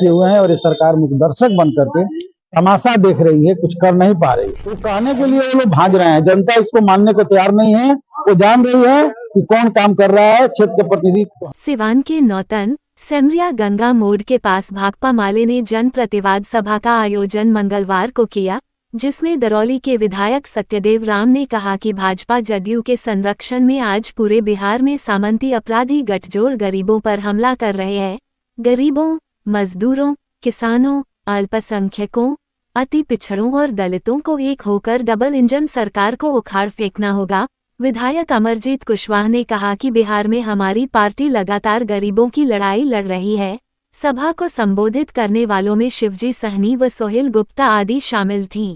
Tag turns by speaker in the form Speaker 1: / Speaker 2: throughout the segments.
Speaker 1: किए हुए हैं और ये सरकार मुख्य दर्शक बन करके तमाशा देख रही है, कुछ कर नहीं पा रही। तो कहने के लिए वो लोग भाग रहे हैं, जनता इसको मानने को तैयार नहीं है। वो जान रही है कि कौन काम कर रहा है, क्षेत्र के प्रतिनिधि।
Speaker 2: सिवान के नौतन सेमरिया गंगा मोड़ के पास भाकपा माले ने जन प्रतिवाद सभा का आयोजन मंगलवार को किया, जिसमें दरौली के विधायक सत्यदेव राम ने कहा कि भाजपा जदयू के संरक्षण में आज पूरे बिहार में सामंती अपराधी गठजोड़ गरीबों पर हमला कर रहे हैं। गरीबों, मजदूरों, किसानों, अल्पसंख्यकों, अति पिछड़ों और दलितों को एक होकर डबल इंजन सरकार को उखाड़ फेंकना होगा। विधायक अमरजीत कुशवाहा ने कहा कि बिहार में हमारी पार्टी लगातार गरीबों की लड़ाई लड़ रही है। सभा को संबोधित करने वालों में शिवजी सहनी व सोहेल गुप्ता आदि शामिल थीं।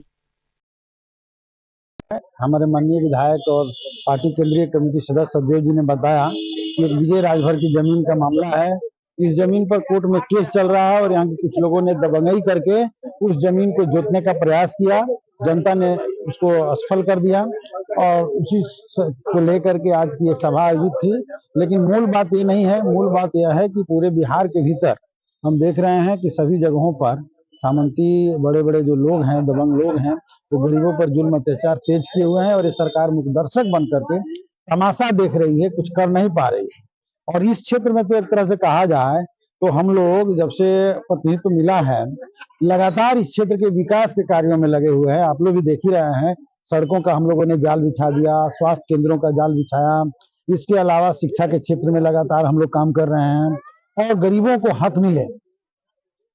Speaker 1: हमारे माननीय विधायक और पार्टी केंद्रीय कमेटी सदस्य सददेव जी ने बताया कि एक विजय राजभर की जमीन का मामला है। इस जमीन पर कोर्ट में केस चल रहा है और यहाँ के कुछ लोगों ने दबंगई करके उस जमीन को जोतने का प्रयास किया। जनता ने उसको असफल कर दिया और उसी को लेकर के आज की ये सभा आयोजित थी। लेकिन मूल बात ये नहीं है, मूल बात यह है कि पूरे बिहार के भीतर हम देख रहे हैं कि सभी जगहों पर सामंती बड़े बड़े जो लोग हैं, दबंग लोग हैं, वो गरीबों पर जुल्म अत्याचार तेज किए हुए हैं और ये सरकार मुख्य दर्शक बन करके तमाशा देख रही है, कुछ कर नहीं पा रही है। और इस क्षेत्र में तो एक तरह से कहा जाए तो हम लोग जब से प्रतिनिधित्व मिला है, लगातार इस क्षेत्र के विकास के कार्यों में लगे हुए हैं। आप लोग भी देख ही रहे हैं, सड़कों का हम लोगों ने जाल बिछा दिया, स्वास्थ्य केंद्रों का जाल बिछाया। इसके अलावा शिक्षा के क्षेत्र में लगातार हम लोग काम कर रहे हैं और गरीबों को हक मिले,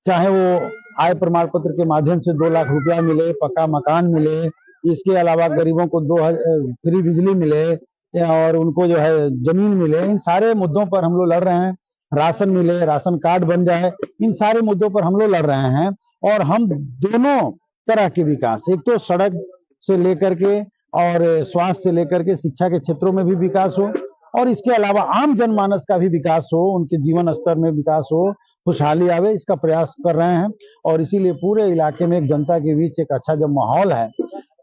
Speaker 1: चाहे वो आय प्रमाण पत्र के माध्यम से 2 लाख रुपया मिले, पक्का मकान मिले, इसके अलावा गरीबों को फ्री बिजली मिले और उनको जो है जमीन मिले। इन सारे मुद्दों पर हम लोग लड़ रहे हैं। राशन मिले, राशन कार्ड बन जाए, इन सारे मुद्दों पर हम लोग लड़ रहे हैं। और हम दोनों तरह के विकास, एक तो सड़क से लेकर के और स्वास्थ्य से लेकर के शिक्षा के क्षेत्रों में भी विकास हो और इसके अलावा आम जनमानस का भी विकास हो, उनके जीवन स्तर में विकास हो, खुशहाली आवे, इसका प्रयास कर रहे हैं। और इसीलिए पूरे इलाके में एक जनता के बीच एक अच्छा जब माहौल है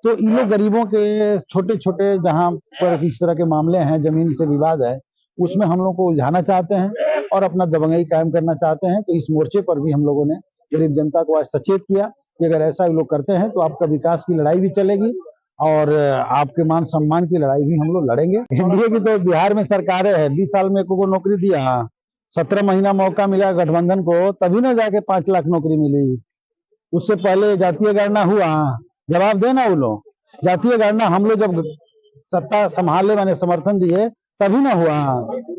Speaker 1: तो इन लोग गरीबों के छोटे छोटे जहां पर इस तरह के मामले हैं, जमीन से विवाद है, उसमें हम लोग को उलझाना चाहते हैं और अपना दबंगई कायम करना चाहते हैं। तो इस मोर्चे पर भी हम लोगों ने गरीब जनता को आज सचेत किया कि अगर ऐसा लोग करते हैं तो आपका विकास की लड़ाई भी चलेगी और आपके मान सम्मान की लड़ाई भी हम लोग लड़ेंगे। एनडीए की तो बिहार में सरकारें है, 20 साल में को नौकरी दिया, 17 महीना मौका मिला गठबंधन को, तभी ना जाके 5 लाख नौकरी मिली। उससे पहले जातीय गणना हुआ, जवाब देना वो लोग। जातीय गणना हम लोग जब सत्ता संभाले, मैंने समर्थन दिए, तभी ना हुआ।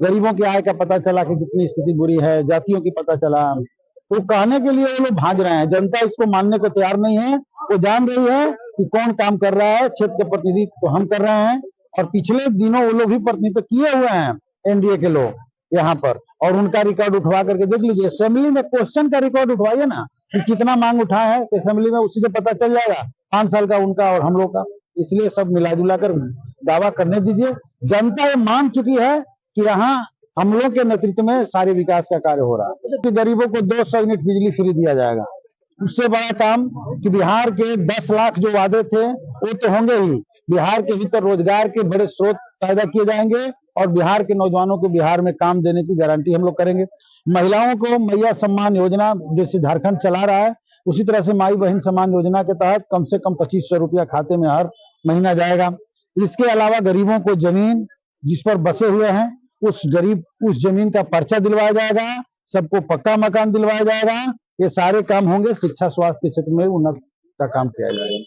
Speaker 1: गरीबों की आय का पता चला कि कितनी स्थिति बुरी है, जातियों की पता चला। तो कहने के लिए वो लोग भाग रहे हैं, जनता इसको मानने को तैयार नहीं है। वो जान रही है कि कौन काम कर रहा है, क्षेत्र के प्रतिनिधित्व तो हम कर रहे हैं और पिछले दिनों वो लोग भी प्रतिनिधित्व किए हुए हैं, एनडीए के लोग यहाँ पर, और उनका रिकॉर्ड उठवा करके देख लीजिए। असेंबली में क्वेश्चन का रिकॉर्ड उठवाइए ना कि कितना मांग उठाया है, असेंबली में उसी से पता चल जाएगा 5 साल का उनका और हम लोग का। इसलिए सब मिला जुला कर दावा करने दीजिए। जनता ये मान चुकी है कि यहाँ हम लोग के नेतृत्व में सारे विकास का कार्य हो रहा है कि गरीबों को 200 यूनिट बिजली फ्री दिया जाएगा। उससे बड़ा काम कि बिहार के 10 लाख जो वादे थे वो तो होंगे ही, बिहार के भीतर रोजगार के बड़े स्रोत पैदा किए जाएंगे और बिहार के नौजवानों को बिहार में काम देने की गारंटी हम लोग करेंगे। महिलाओं को मैया सम्मान योजना जैसे झारखंड चला रहा है, उसी तरह से माई बहन सम्मान योजना के तहत कम से कम 2500 रुपया खाते में हर महीना जाएगा। इसके अलावा गरीबों को जमीन जिस पर बसे हुए हैं उस जमीन का पर्चा दिलवाया जाएगा, सबको पक्का मकान दिलवाया जाएगा। ये सारे काम होंगे। शिक्षा स्वास्थ्य के क्षेत्र में उन्नत का काम किया जाएगा।